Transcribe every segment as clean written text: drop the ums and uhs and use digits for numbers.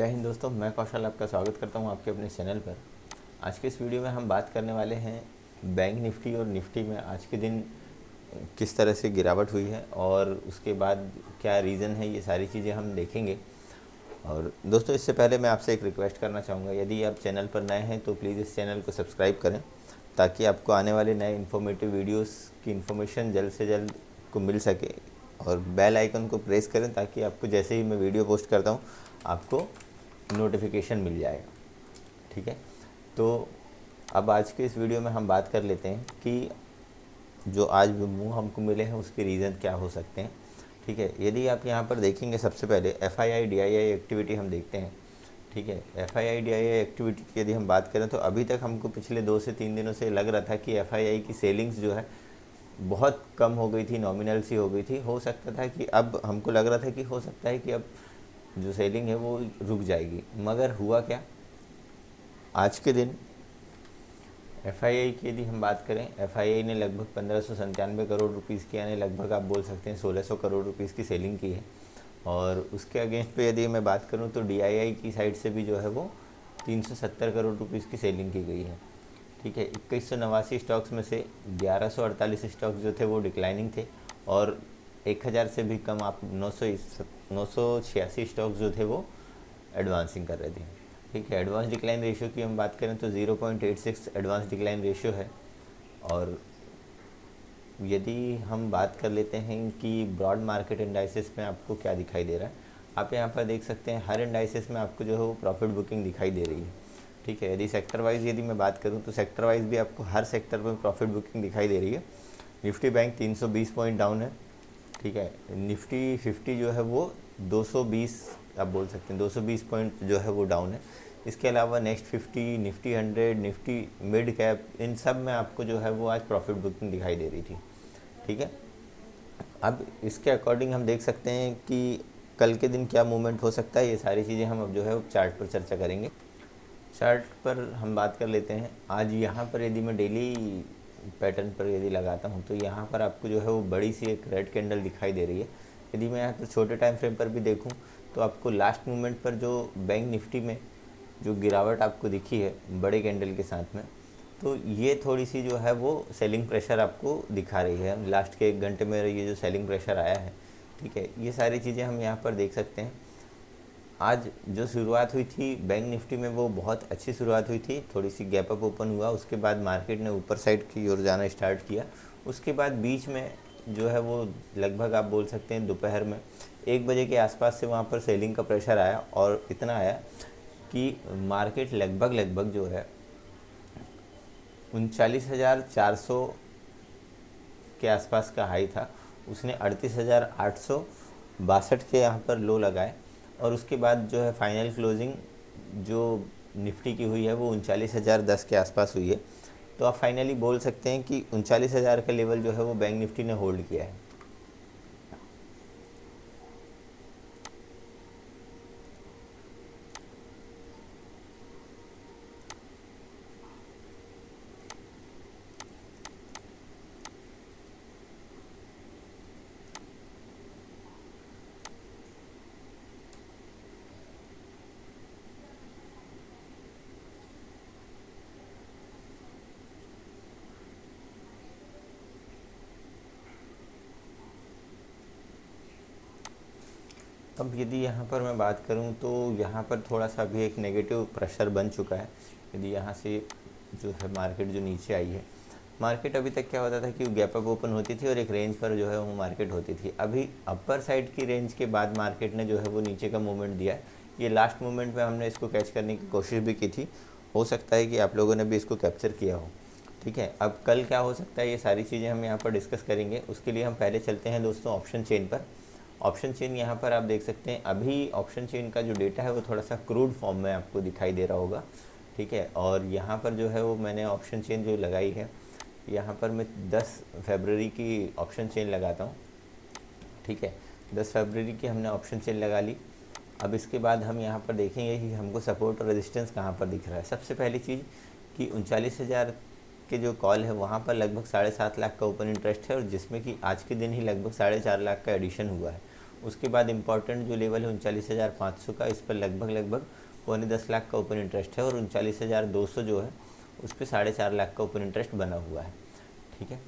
जय हिंद दोस्तों, मैं कौशल आपका स्वागत करता हूं आपके अपने चैनल पर। आज के इस वीडियो में हम बात करने वाले हैं बैंक निफ्टी और निफ्टी में आज के दिन किस तरह से गिरावट हुई है और उसके बाद क्या रीज़न है, ये सारी चीज़ें हम देखेंगे। और दोस्तों, इससे पहले मैं आपसे एक रिक्वेस्ट करना चाहूँगा, यदि आप चैनल पर नए हैं तो प्लीज़ इस चैनल को सब्सक्राइब करें ताकि आपको आने वाले नए इन्फॉर्मेटिव वीडियोस की इन्फॉर्मेशन जल्द से जल्द को मिल सके, और बेल आइकन को प्रेस करें ताकि आपको जैसे ही मैं वीडियो पोस्ट करता हूँ आपको नोटिफिकेशन मिल जाएगा। ठीक है, तो अब आज के इस वीडियो में हम बात कर लेते हैं कि जो आज मूव हमको मिले हैं उसके रीज़न क्या हो सकते हैं। ठीक है, यदि आप यहाँ पर देखेंगे, सबसे पहले FII DII एक्टिविटी हम देखते हैं। ठीक है, FII DII एक्टिविटी की यदि हम बात करें तो अभी तक हमको पिछले 2 से 3 दिनों से लग रहा था कि FII की सेलिंग्स जो है बहुत कम हो गई थी, नॉमिनल सी हो गई थी। हो सकता था कि अब हमको लग रहा था कि हो सकता है कि अब जो सेलिंग है वो रुक जाएगी, मगर हुआ क्या, आज के दिन FII की यदि हम बात करें, FII ने लगभग 1597 करोड़ रुपीज़ की, यानी लगभग आप बोल सकते हैं 1600 करोड़ रुपीज़ की सेलिंग की है। और उसके अगेंस्ट पे यदि मैं बात करूं तो DII की साइड से भी जो है वो 370 करोड़ रुपीज़ की सेलिंग की गई है। ठीक है, 2189 स्टॉक्स में से 1148 स्टॉक्स जो थे वो डिक्लाइनिंग थे, और 1000 से भी कम, आप 986 स्टॉक्स जो थे वो एडवांसिंग कर रहे थे। ठीक है, एडवांस डिक्लाइन रेशियो की हम बात करें तो 0.86 एडवांस डिक्लाइन रेशियो है। और यदि हम बात कर लेते हैं कि ब्रॉड मार्केट इंडाइसेस में आपको क्या दिखाई दे रहा है, आप यहाँ पर देख सकते हैं हर इंडाइसेस में आपको जो है वो प्रॉफिट बुकिंग दिखाई दे रही है। ठीक है, यदि सेक्टर वाइज यदि मैं बात करूँ तो सेक्टर वाइज भी आपको हर सेक्टर में प्रॉफिट बुकिंग दिखाई दे रही है। निफ्टी बैंक 320 पॉइंट डाउन है। ठीक है, निफ्टी 50 जो है वो 220, आप बोल सकते हैं 220 पॉइंट जो है वो डाउन है। इसके अलावा next 50, Nifty 100, Nifty mid cap, इन सब में आपको जो है वो आज प्रॉफिट बुकिंग दिखाई दे रही थी। ठीक है, अब इसके अकॉर्डिंग हम देख सकते हैं कि कल के दिन क्या मूवमेंट हो सकता है, ये सारी चीज़ें हम अब जो है चार्ट पर चर्चा करेंगे। चार्ट पर हम बात कर लेते हैं। आज यहाँ पर यदि मैं डेली पैटर्न पर यदि लगाता हूँ तो यहाँ पर आपको जो है वो बड़ी सी एक रेड कैंडल दिखाई दे रही है। यदि मैं यहाँ पर छोटे टाइम फ्रेम पर भी देखूँ तो आपको लास्ट मूवमेंट पर जो बैंक निफ्टी में जो गिरावट आपको दिखी है बड़े कैंडल के साथ में, तो ये थोड़ी सी जो है वो सेलिंग प्रेशर आपको दिखा रही है। लास्ट के 1 घंटे में ये जो सेलिंग प्रेशर आया है, ठीक है, ये सारी चीज़ें हम यहाँ पर देख सकते हैं। आज जो शुरुआत हुई थी बैंक निफ्टी में वो बहुत अच्छी शुरुआत हुई थी, थोड़ी सी गैप अप ओपन हुआ, उसके बाद मार्केट ने ऊपर साइड की ओर जाना स्टार्ट किया। उसके बाद बीच में जो है वो लगभग आप बोल सकते हैं दोपहर में 1 बजे के आसपास से वहाँ पर सेलिंग का प्रेशर आया, और इतना आया कि मार्केट लगभग जो है 39,400 के आसपास का हाई था, उसने 38,862 के यहाँ पर लो लगाए, और उसके बाद जो है फाइनल क्लोजिंग जो निफ्टी की हुई है वो 39,010 के आसपास हुई है। तो आप फाइनली बोल सकते हैं कि 39,000 का लेवल जो है वो बैंक निफ्टी ने होल्ड किया है। अब यदि यहाँ पर मैं बात करूँ तो यहाँ पर थोड़ा सा अभी एक नेगेटिव प्रेशर बन चुका है। यदि यहाँ से जो है मार्केट जो नीचे आई है, मार्केट अभी तक क्या होता था कि गैप अप ओपन होती थी और एक रेंज पर जो है वो मार्केट होती थी। अभी अपर साइड की रेंज के बाद मार्केट ने जो है वो नीचे का मूवमेंट दिया है। ये लास्ट मूवमेंट में हमने इसको कैच करने की कोशिश भी की थी, हो सकता है कि आप लोगों ने भी इसको कैप्चर किया हो। ठीक है, अब कल क्या हो सकता है ये सारी चीज़ें हम यहाँ पर डिस्कस करेंगे। उसके लिए हम पहले चलते हैं दोस्तों ऑप्शन चेन पर। ऑप्शन चेन यहाँ पर आप देख सकते हैं, अभी ऑप्शन चेन का जो डेटा है वो थोड़ा सा क्रूड फॉर्म में आपको दिखाई दे रहा होगा। ठीक है, और यहाँ पर जो है वो मैंने ऑप्शन चेन जो लगाई है, यहाँ पर मैं 10 फरवरी की ऑप्शन चेन लगाता हूँ। ठीक है, 10 फरवरी की हमने ऑप्शन चेन लगा ली। अब इसके बाद हम यहाँ पर देखेंगे कि हमको सपोर्ट और रेजिस्टेंस कहाँ पर दिख रहा है। सबसे पहली चीज़ कि 39,000 के जो कॉल है वहाँ पर लगभग 7.5 लाख का ओपन इंटरेस्ट है, और जिसमें कि आज के दिन ही लगभग 4.5 लाख का एडिशन हुआ है। उसके बाद इम्पॉर्टेंट जो लेवल है 39,500 का, इस पर लगभग 9.25 लाख का ओपन इंटरेस्ट है और 39,200 जो है उस पर 4.5 लाख का ओपन इंटरेस्ट बना हुआ है। ठीक है,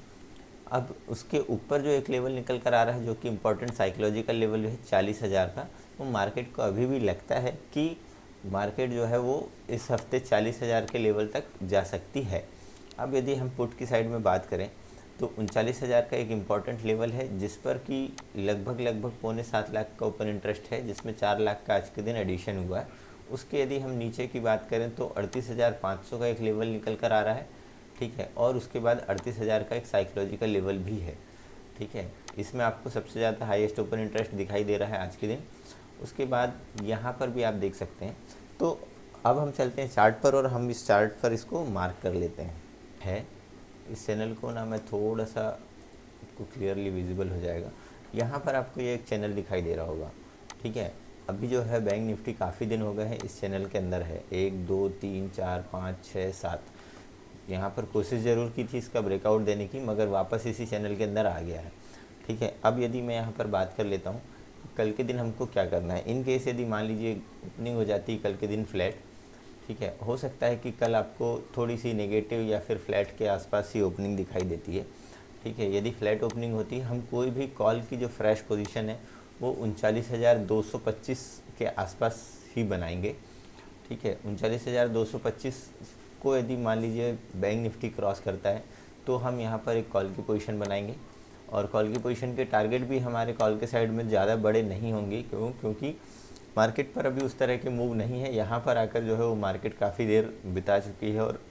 अब उसके ऊपर जो एक लेवल निकल कर आ रहा है जो कि इम्पोर्टेंट साइकोलॉजिकल लेवल है 40,000 का, वो मार्केट को अभी भी लगता है कि मार्केट जो है वो इस हफ्ते 40,000 के लेवल तक जा सकती है। अब यदि हम पुट की साइड में बात करें तो 39,000 का एक इम्पॉर्टेंट लेवल है जिस पर कि लगभग 6.25 लाख का ओपन इंटरेस्ट है, जिसमें 4 लाख का आज के दिन एडिशन हुआ है। उसके यदि हम नीचे की बात करें तो 38,500 का एक लेवल निकल कर आ रहा है। ठीक है, और उसके बाद 38,000 का एक साइकोलॉजिकल लेवल भी है। ठीक है, इसमें आपको सबसे ज़्यादा हाईएस्ट ओपन इंटरेस्ट दिखाई दे रहा है आज के दिन। उसके बाद यहाँ पर भी आप देख सकते हैं। तो अब हम चलते हैं चार्ट पर और हम इस चार्ट पर इसको मार्क कर लेते हैं। इस चैनल को ना मैं थोड़ा सा आपको क्लियरली विजिबल हो जाएगा। यहाँ पर आपको ये एक चैनल दिखाई दे रहा होगा। ठीक है, अभी जो है बैंक निफ्टी काफ़ी दिन हो गए हैं इस चैनल के अंदर है, 1 2 3 4 5 6 7। यहाँ पर कोशिश ज़रूर की थी इसका ब्रेकआउट देने की, मगर वापस इसी चैनल के अंदर आ गया है। ठीक है, अब यदि मैं यहाँ पर बात कर लेता हूँ कल के दिन हमको क्या करना है। इन केस यदि मान लीजिए ओपनिंग हो जाती है कल के दिन फ्लैट, ठीक है, हो सकता है कि कल आपको थोड़ी सी नेगेटिव या फिर फ्लैट के आसपास ही ओपनिंग दिखाई देती है। ठीक है, यदि फ्लैट ओपनिंग होती है, हम कोई भी कॉल की जो फ्रेश पोजीशन है वो 39,225 के आसपास ही बनाएंगे। ठीक है, 39,225 को यदि मान लीजिए बैंक निफ्टी क्रॉस करता है तो हम यहाँ पर एक कॉल की पोजीशन बनाएंगे और कॉल की पोजीशन के टारगेट भी हमारे कॉल के साइड में ज़्यादा बड़े नहीं होंगे। क्योंकि मार्केट पर अभी उस तरह के मूव नहीं है। यहाँ पर आकर जो है वो मार्केट काफ़ी देर बिता चुकी है और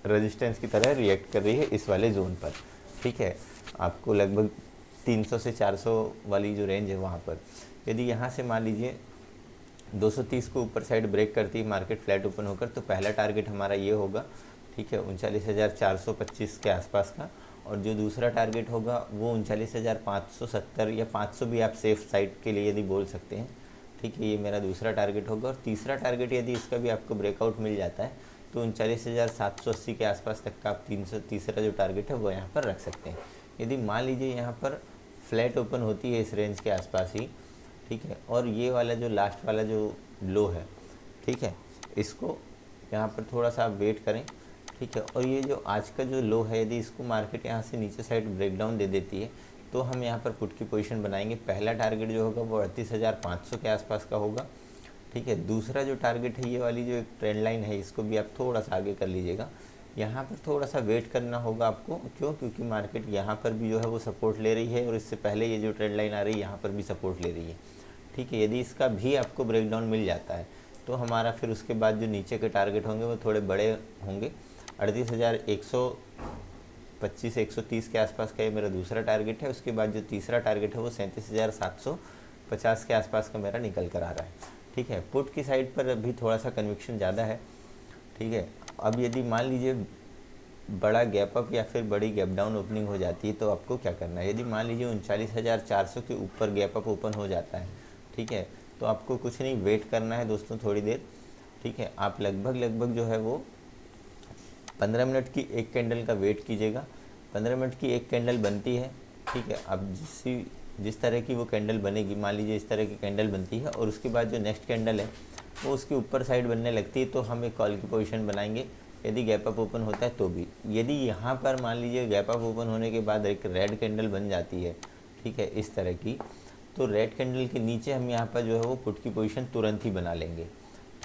रेजिस्टेंस की तरह रिएक्ट कर रही है इस वाले जोन पर। ठीक है, आपको लगभग 300 से 400 वाली जो रेंज है वहाँ पर यदि यहाँ से मान लीजिए 230 को ऊपर साइड ब्रेक करती है मार्केट फ्लैट ओपन होकर, तो पहला टारगेट हमारा ये होगा। ठीक है, 39,425 के आसपास का, और जो दूसरा टारगेट होगा वो 39,570 या 500 भी आप सेफ साइड के लिए यदि बोल सकते हैं। ठीक है, ये मेरा दूसरा टारगेट होगा। और तीसरा टारगेट यदि इसका भी आपको ब्रेकआउट मिल जाता है तो 39,780 के आसपास तक का आप तीसरा जो टारगेट है वो यहाँ पर रख सकते हैं। यदि मान लीजिए यहाँ पर फ्लैट ओपन होती है इस रेंज के आसपास ही, ठीक है, और ये वाला जो लास्ट वाला जो लो है, ठीक है, इसको यहाँ पर थोड़ा सा आप वेट करें। ठीक है, और ये जो आज का जो लो है यदि इसको मार्केट यहाँ से नीचे साइड ब्रेकडाउन दे देती है तो हम यहाँ पर पुट की पोजीशन बनाएंगे। पहला टारगेट जो होगा वो 38,500 के आसपास का होगा। ठीक है, दूसरा जो टारगेट है ये वाली जो एक ट्रेंड लाइन है इसको भी आप थोड़ा सा आगे कर लीजिएगा। यहाँ पर थोड़ा सा वेट करना होगा आपको। क्योंकि मार्केट यहाँ पर भी जो है वो सपोर्ट ले रही है और इससे पहले ये जो ट्रेंड लाइन आ रही है यहाँ पर भी सपोर्ट ले रही है। ठीक है, यदि इसका भी आपको ब्रेकडाउन मिल जाता है तो हमारा फिर उसके बाद जो नीचे के टारगेट होंगे वो थोड़े बड़े होंगे। 38,125 130 के आसपास का ये मेरा दूसरा टारगेट है। उसके बाद जो तीसरा टारगेट है वो 37,750 के आसपास का मेरा निकल कर आ रहा है। ठीक है, पुट की साइड पर अभी थोड़ा सा कन्विक्शन ज़्यादा है। ठीक है, अब यदि मान लीजिए बड़ा गैप अप या फिर बड़ी गैप डाउन ओपनिंग हो जाती है तो आपको क्या करना है। यदि मान लीजिए 39,400 के ऊपर गैप अप ओपन हो जाता है, ठीक है, तो आपको कुछ नहीं वेट करना है दोस्तों थोड़ी देर। ठीक है, आप लगभग जो है वो 15 मिनट की एक कैंडल का वेट कीजिएगा। 15 मिनट की एक कैंडल बनती है। ठीक है, अब जिस तरह की वो कैंडल बनेगी, मान लीजिए इस तरह की कैंडल बनती है और उसके बाद जो नेक्स्ट कैंडल है वो उसके ऊपर साइड बनने लगती है तो हम एक कॉल की पोजीशन बनाएंगे यदि गैप अप ओपन होता है तो भी। यदि यहाँ पर मान लीजिए गैप अप ओपन होने के बाद एक रेड कैंडल बन जाती है, ठीक है, इस तरह की, तो रेड कैंडल के नीचे हम यहाँ पर जो है वो पुट की पोजीशन तुरंत ही बना लेंगे।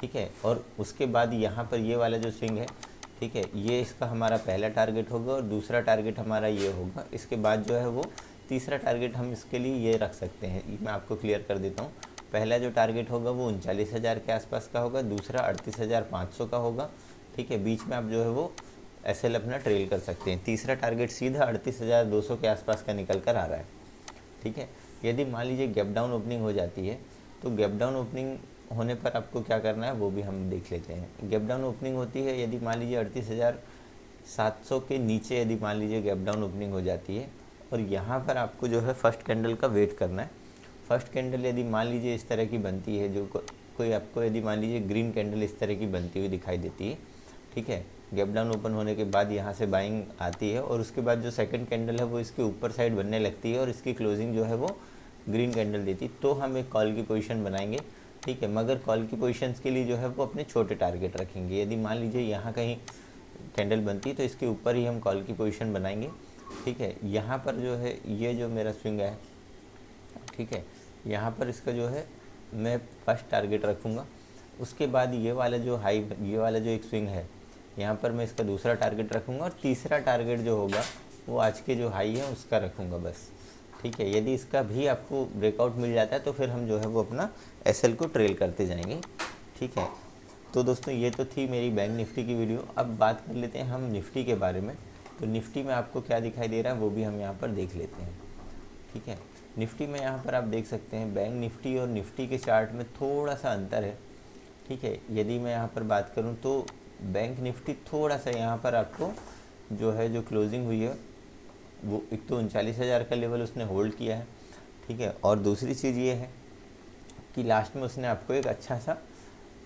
ठीक है, और उसके बाद यहाँ पर ये वाला जो स्विंग है, ठीक है, ये इसका हमारा पहला टारगेट होगा और दूसरा टारगेट हमारा ये होगा। इसके बाद जो है वो तीसरा टारगेट हम इसके लिए ये रख सकते हैं। मैं आपको क्लियर कर देता हूँ। पहला जो टारगेट होगा वो 39,000 के आसपास का होगा, दूसरा 38,500 का होगा। ठीक है, बीच में आप जो है वो एसएल अपना ट्रेल कर सकते हैं। तीसरा टारगेट सीधा 38,200 के आसपास का निकल कर आ रहा है। ठीक है, यदि मान लीजिए गैप डाउन ओपनिंग हो जाती है तो गैप डाउन ओपनिंग होने पर आपको क्या करना है वो भी हम देख लेते हैं। गैप डाउन ओपनिंग होती है यदि मान लीजिए 38,700 के नीचे यदि मान लीजिए गैप डाउन ओपनिंग हो जाती है और यहाँ पर आपको जो है फर्स्ट कैंडल का वेट करना है। फर्स्ट कैंडल यदि मान लीजिए इस तरह की बनती है, जो कोई आपको यदि मान लीजिए ग्रीन कैंडल इस तरह की बनती हुई दिखाई देती है, ठीक है, गैप डाउन ओपन होने के बाद यहाँ से बाइंग आती है और उसके बाद जो सेकंड कैंडल है वो इसके ऊपर साइड बनने लगती है और इसकी क्लोजिंग जो है वो ग्रीन कैंडल देती तो हम एक कॉल की पोजीशन बनाएंगे, ठीक है। मगर कॉल की पोजीशंस के लिए जो है वो अपने छोटे टारगेट रखेंगे। यदि मान लीजिए यहाँ कहीं कैंडल बनती तो इसके ऊपर ही हम कॉल की पोजीशन बनाएंगे, ठीक है। यहाँ पर जो है ये जो मेरा स्विंग है, ठीक है, यहाँ पर इसका जो है मैं फर्स्ट टारगेट रखूँगा। उसके बाद ये वाला जो हाई, ये वाला जो एक स्विंग है, यहाँ पर मैं इसका दूसरा टारगेट रखूँगा और तीसरा टारगेट जो होगा वो आज के जो हाई है उसका रखूँगा बस, ठीक है। यदि इसका भी आपको ब्रेकआउट मिल जाता है तो फिर हम जो है वो अपना एसएल को ट्रेल करते जाएंगे, ठीक है। तो दोस्तों ये तो थी मेरी बैंक निफ्टी की वीडियो। अब बात कर लेते हैं हम निफ्टी के बारे में। तो निफ्टी में आपको क्या दिखाई दे रहा है वो भी हम यहाँ पर देख लेते हैं, ठीक है। निफ्टी में यहाँ पर आप देख सकते हैं बैंक निफ्टी और निफ्टी के चार्ट में थोड़ा सा अंतर है, ठीक है। यदि मैं यहाँ पर बात करूँ तो बैंक निफ्टी थोड़ा सा यहाँ पर आपको जो है जो क्लोजिंग हुई है वो एक तो 39,000 का लेवल उसने होल्ड किया है, ठीक है। और दूसरी चीज़ ये है कि लास्ट में उसने आपको एक अच्छा सा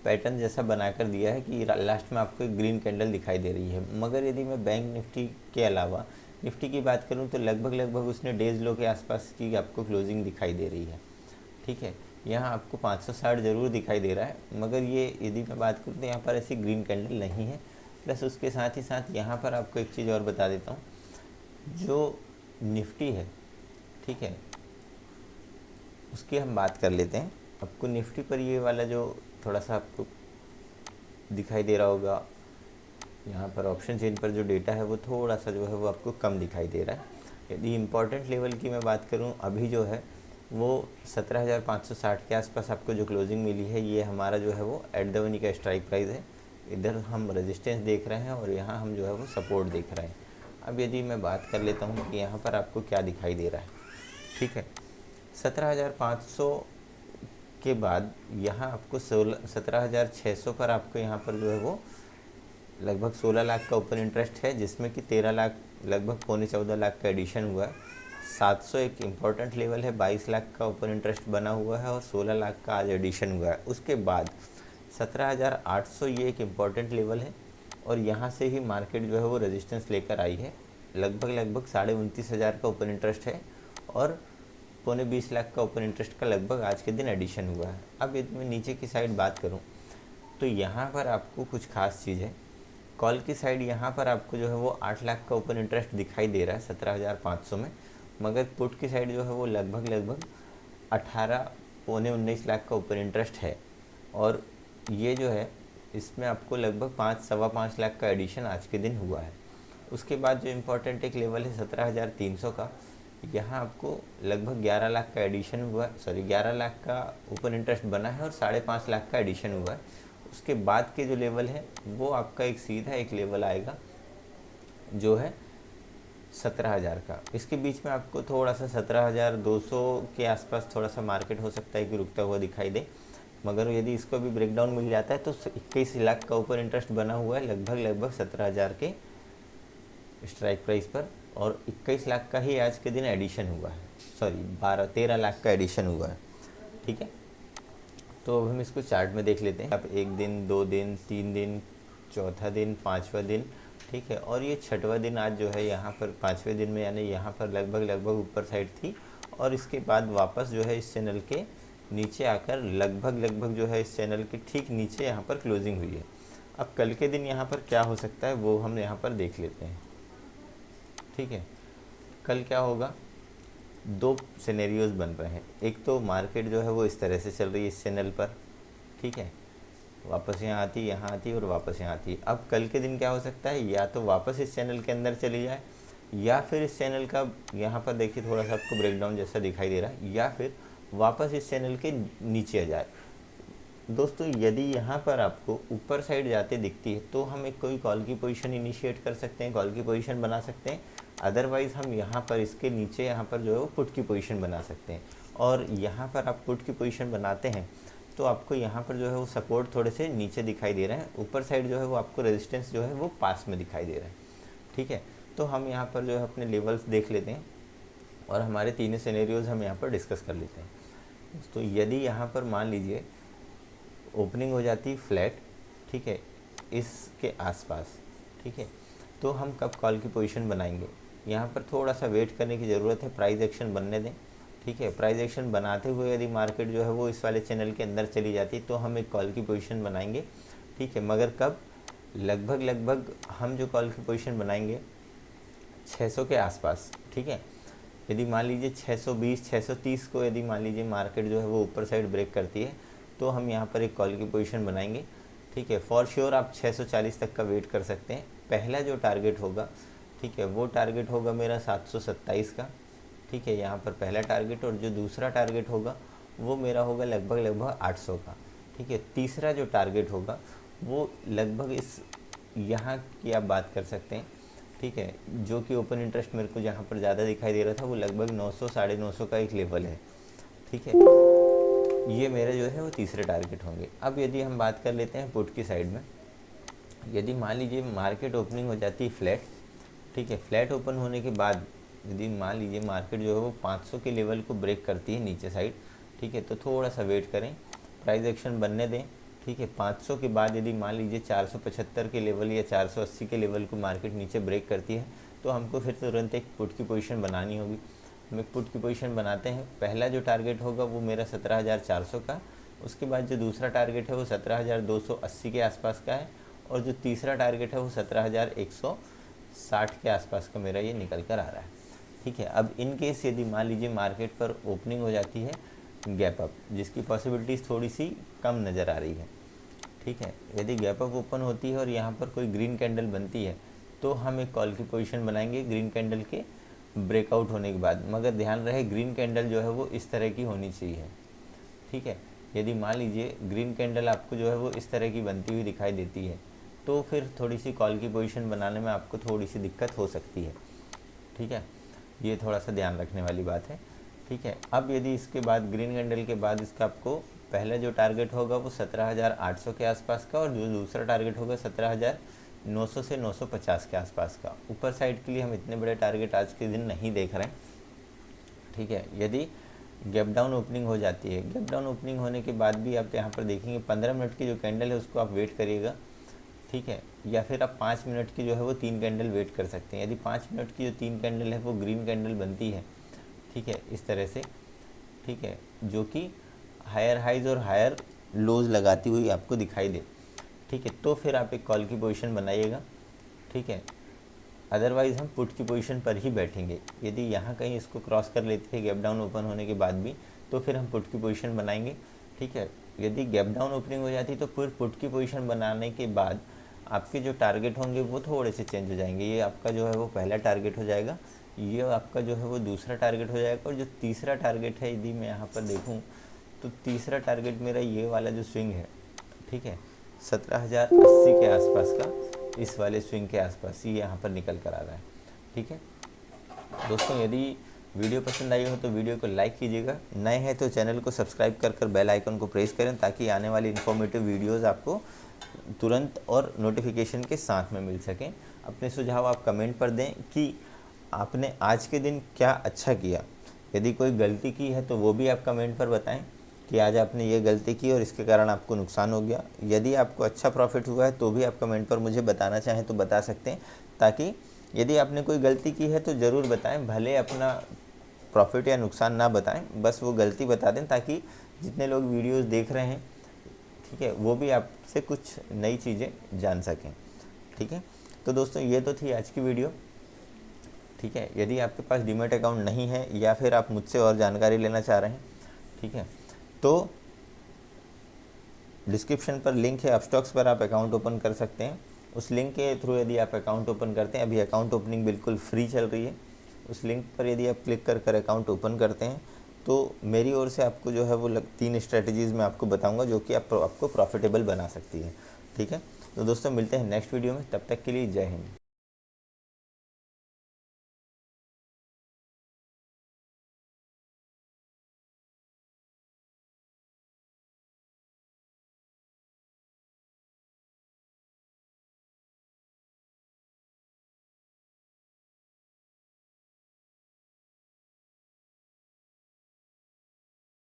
पैटर्न जैसा बनाकर दिया है कि लास्ट में आपको एक ग्रीन कैंडल दिखाई दे रही है। मगर यदि मैं बैंक निफ्टी के अलावा निफ्टी की बात करूं तो लगभग उसने डेज लो के आसपास की आपको क्लोजिंग दिखाई दे रही है, ठीक है। यहाँ आपको 560 ज़रूर दिखाई दे रहा है, मगर ये यदि मैं बात करूँ तो यहाँ पर ऐसी ग्रीन कैंडल नहीं है। प्लस उसके साथ ही साथ यहाँ पर आपको एक चीज़ और बता देता हूँ, जो निफ्टी है, ठीक है, उसकी हम बात कर लेते हैं। आपको निफ्टी पर ये वाला जो थोड़ा सा आपको दिखाई दे रहा होगा, यहाँ पर ऑप्शन चेन पर जो डेटा है वो थोड़ा सा जो है वो आपको कम दिखाई दे रहा है। यदि इम्पॉर्टेंट लेवल की मैं बात करूँ, अभी जो है वो 17,560 के आसपास आपको जो क्लोजिंग मिली है, ये हमारा जो है वो एट द मनी का स्ट्राइक प्राइस है। इधर हम रेजिस्टेंस देख रहे हैं और यहाँ हम जो है वो सपोर्ट देख रहे हैं। अब यदि मैं बात कर लेता हूँ कि यहाँ पर आपको क्या दिखाई दे रहा है, ठीक है। 17,500 के बाद यहाँ आपको 17,600 पर आपको यहाँ पर जो है वो लगभग 16 लाख का ओपन इंटरेस्ट है, जिसमें कि 13 लाख लगभग पौने 14 लाख का एडिशन हुआ है। 700 एक इम्पॉर्टेंट लेवल है, 22 लाख का ओपन इंटरेस्ट बना हुआ है और 16 लाख का आज एडिशन हुआ है। उसके बाद 17,800 ये एक इम्पॉर्टेंट लेवल है और यहाँ से ही मार्केट जो है वो रेजिस्टेंस लेकर आई है। लगभग 29,500 का ओपन इंटरेस्ट है और पौने 20 लाख का ओपन इंटरेस्ट का लगभग आज के दिन एडिशन हुआ है। अब यदि मैं नीचे की साइड बात करूं तो यहाँ पर आपको कुछ खास चीज़ है। कॉल की साइड यहाँ पर आपको जो है वो 8 लाख का ओपन इंटरेस्ट दिखाई दे रहा है 17,500 में, मगर पुट की साइड जो है वो लगभग 18 पौने 19 लाख का ओपन इंटरेस्ट है। और ये जो है इसमें आपको लगभग 5-5.25 लाख का एडिशन आज के दिन हुआ है। उसके बाद जो इम्पोर्टेंट एक लेवल है 17,300 का, यहाँ आपको लगभग 11 लाख का एडिशन हुआ है, 11 लाख का ओपन इंटरेस्ट बना है और 5.5 लाख का एडिशन हुआ है। उसके बाद के जो लेवल है वो आपका एक सीधा एक लेवल आएगा जो है 17,000 का। इसके बीच में आपको थोड़ा सा 17,200 के आसपास थोड़ा सा मार्केट हो सकता है कि रुकता हुआ दिखाई दे, मगर यदि इसको भी ब्रेकडाउन मिल जाता है तो 21 लाख का ओपन इंटरेस्ट बना हुआ है लगभग 17,000 के स्ट्राइक प्राइस पर और 21 लाख का ही आज के दिन एडिशन हुआ है, 13 लाख का एडिशन हुआ है, ठीक है। तो अब हम इसको चार्ट में देख लेते हैं। अब 1 दिन, 2 दिन, 3 दिन, चौथा दिन, 5वां दिन, ठीक है। और ये 6वां दिन आज जो है यहाँ पर 5वें दिन में, यानी यहाँ पर लगभग ऊपर साइड थी और इसके बाद वापस जो है इस चैनल के नीचे आकर लगभग जो है इस चैनल के ठीक नीचे यहाँ पर क्लोजिंग हुई है। अब कल के दिन यहाँ पर क्या हो सकता है वो हम यहाँ पर देख लेते हैं, ठीक है। कल क्या होगा, 2 सिनेरियोज बन रहे हैं। एक तो मार्केट जो है वो इस तरह से चल रही है इस चैनल पर, ठीक है, वापस यहाँ आती और वापस यहाँ आती। अब कल के दिन क्या हो सकता है, या तो वापस इस चैनल के अंदर चली जाए या फिर इस चैनल का यहाँ पर देखिए थोड़ा सा आपको ब्रेकडाउन जैसा दिखाई दे रहा है, या फिर वापस इस चैनल के नीचे आ जाए। दोस्तों यदि यहाँ पर आपको ऊपर साइड जाते दिखती है तो हम एक कोई कॉल की पोजीशन इनिशिएट कर सकते हैं, कॉल की पोजीशन बना सकते हैं। अदरवाइज़ हम यहाँ पर इसके नीचे यहाँ पर जो है वो पुट की पोजीशन बना सकते हैं। और यहाँ पर आप पुट की पोजीशन बनाते हैं तो आपको यहाँ पर जो है वो सपोर्ट थोड़े से नीचे दिखाई दे रहे हैं, ऊपर साइड जो है वो आपको रेजिस्टेंस जो है वो पास में दिखाई दे रहा है, ठीक है। तो हम यहाँ पर जो है अपने लेवल्स देख लेते हैं और हमारे तीनों सिनेरियोज हम यहाँ पर डिस्कस कर लेते हैं। तो यदि यहाँ पर मान लीजिए ओपनिंग हो जाती फ्लैट, ठीक है, इसके आसपास, ठीक है, तो हम कब कॉल की पोजीशन बनाएंगे। यहाँ पर थोड़ा सा वेट करने की ज़रूरत है, प्राइस एक्शन बनने दें। ठीक है। प्राइस एक्शन बनाते हुए यदि मार्केट जो है वो इस वाले चैनल के अंदर चली जाती है तो हम एक कॉल की पोजीशन बनाएंगे, ठीक है। मगर कब, लगभग हम जो कॉल की पोजीशन बनाएंगे 600 के आसपास, ठीक है। यदि मान लीजिए 620 630 को यदि मान लीजिए मार्केट जो है वो ऊपर साइड ब्रेक करती है तो हम यहाँ पर एक कॉल की पोजीशन बनाएंगे, ठीक है। फॉर श्योर आप 640 तक का वेट कर सकते हैं। पहला जो टारगेट होगा, ठीक है, वो टारगेट होगा मेरा 727 का, ठीक है, यहाँ पर पहला टारगेट। और जो दूसरा टारगेट होगा वो मेरा होगा लगभग 800 का, ठीक है। तीसरा जो टारगेट होगा वो लगभग इस यहाँ की आप बात कर सकते हैं, ठीक है, जो कि ओपन इंटरेस्ट मेरे को जहाँ पर ज़्यादा दिखाई दे रहा था वो लगभग 900 950 का एक लेवल है, ठीक है। ये मेरे जो है वो तीसरे टारगेट होंगे। अब यदि हम बात कर लेते हैं पुट की साइड में, यदि मान लीजिए मार्केट ओपनिंग हो जाती है फ्लैट, ठीक है, फ्लैट ओपन होने के बाद यदि मान लीजिए मार्केट जो है वो 500 के लेवल को ब्रेक करती है नीचे साइड, ठीक है, तो थोड़ा सा वेट करें, प्राइस एक्शन बनने दें, ठीक है। 500 के बाद यदि मान लीजिए 475 के लेवल या 480 के लेवल को मार्केट नीचे ब्रेक करती है तो हमको फिर तुरंत एक पुट की पोजीशन बनानी होगी। हम एक पुट की पोजीशन बनाते हैं। पहला जो टारगेट होगा वो मेरा 17,400 का, उसके बाद जो दूसरा टारगेट है वो 17,280 के आसपास का है, और जो तीसरा टारगेट है वो 17,160 के आसपास का मेरा ये निकल कर आ रहा है, ठीक है। अब इन केस यदि मान लीजिए मार्केट पर ओपनिंग हो जाती है गैप अप, जिसकी पॉसिबिलिटीज़ थोड़ी सी कम नज़र आ रही है, ठीक है, यदि गैप अप ओपन होती है और यहाँ पर कोई ग्रीन कैंडल बनती है तो हम एक कॉल की पोजीशन बनाएंगे ग्रीन कैंडल के ब्रेकआउट होने के बाद। मगर ध्यान रहे ग्रीन कैंडल जो है वो इस तरह की होनी चाहिए, ठीक है। यदि मान लीजिए ग्रीन कैंडल आपको जो है वो इस तरह की बनती हुई दिखाई देती है तो फिर थोड़ी सी कॉल की पोजीशन बनाने में आपको थोड़ी सी दिक्कत हो सकती है, ठीक है। ये थोड़ा सा ध्यान रखने वाली बात है, ठीक है। अब यदि इसके बाद ग्रीन कैंडल के बाद इसका आपको पहला जो टारगेट होगा वो 17,800 के आसपास का, और जो दूसरा टारगेट होगा 17,900 से 950 के आसपास का। ऊपर साइड के लिए हम इतने बड़े टारगेट आज के दिन नहीं देख रहे हैं, ठीक है। यदि गैप डाउन ओपनिंग हो जाती है, गैप डाउन ओपनिंग होने के बाद भी आप यहाँ पर देखेंगे 15 मिनट की जो कैंडल है उसको आप वेट करिएगा, ठीक है। या फिर आप 5 मिनट की जो है वो 3 कैंडल वेट कर सकते हैं। यदि 5 मिनट की जो 3 कैंडल है वो ग्रीन कैंडल बनती है, ठीक है, इस तरह से, ठीक है, जो कि हायर हाइज और हायर लोज लगाती हुई आपको दिखाई दे, ठीक है, तो फिर आप एक कॉल की पोजीशन बनाइएगा, ठीक है। अदरवाइज़ हम पुट की पोजीशन पर ही बैठेंगे। यदि यहाँ कहीं इसको क्रॉस कर लेती है गैप डाउन ओपन होने के बाद भी तो फिर हम पुट की पोजीशन बनाएंगे, ठीक है। यदि गैप डाउन ओपनिंग हो जाती तो फिर पुट की पोजीशन बनाने के बाद आपके जो टारगेट होंगे वो थोड़े से चेंज हो जाएंगे। ये आपका जो है वो पहला टारगेट हो जाएगा, ये आपका जो है वो दूसरा टारगेट हो जाएगा, और जो तीसरा टारगेट है यदि मैं यहाँ पर देखूँ तो तीसरा टारगेट मेरा ये वाला जो स्विंग है, ठीक है, 17,080 के आसपास का, इस वाले स्विंग के आसपास ये यहाँ पर निकल कर आ रहा है, ठीक है। दोस्तों यदि वीडियो पसंद आई हो तो वीडियो को लाइक कीजिएगा, नए हैं तो चैनल को सब्सक्राइब कर बेल आइकन को प्रेस करें ताकि आने वाली इन्फॉर्मेटिव वीडियोज़ आपको तुरंत और नोटिफिकेशन के साथ में मिल सकें। अपने सुझाव आप कमेंट पर दें कि आपने आज के दिन क्या अच्छा किया। यदि कोई गलती की है तो वो भी आप कमेंट पर बताएं कि आज आपने ये गलती की और इसके कारण आपको नुकसान हो गया। यदि आपको अच्छा प्रॉफिट हुआ है तो भी आप कमेंट पर मुझे बताना चाहें तो बता सकते हैं, ताकि यदि आपने कोई गलती की है तो ज़रूर बताएं, भले अपना प्रॉफिट या नुकसान ना बताएं, बस वो गलती बता दें ताकि जितने लोग वीडियोज़ देख रहे हैं, ठीक है, वो भी आपसे कुछ नई चीज़ें जान सकें, ठीक है। तो दोस्तों ये तो थी आज की वीडियो, ठीक है। यदि आपके पास डीमैट अकाउंट नहीं है या फिर आप मुझसे और जानकारी लेना चाह रहे हैं, ठीक है, तो डिस्क्रिप्शन पर लिंक है, अपस्टॉक्स पर आप अकाउंट ओपन कर सकते हैं। उस लिंक के थ्रू यदि आप अकाउंट ओपन करते हैं, अभी अकाउंट ओपनिंग बिल्कुल फ्री चल रही है, उस लिंक पर यदि आप क्लिक कर अकाउंट ओपन करते हैं तो मेरी ओर से आपको जो है वो 3 स्ट्रेटजीज़ मैं आपको बताऊंगा जो कि आपको प्रॉफिटेबल बना सकती है, ठीक है। तो दोस्तों मिलते हैं नेक्स्ट वीडियो में, तब तक के लिए जय हिंद।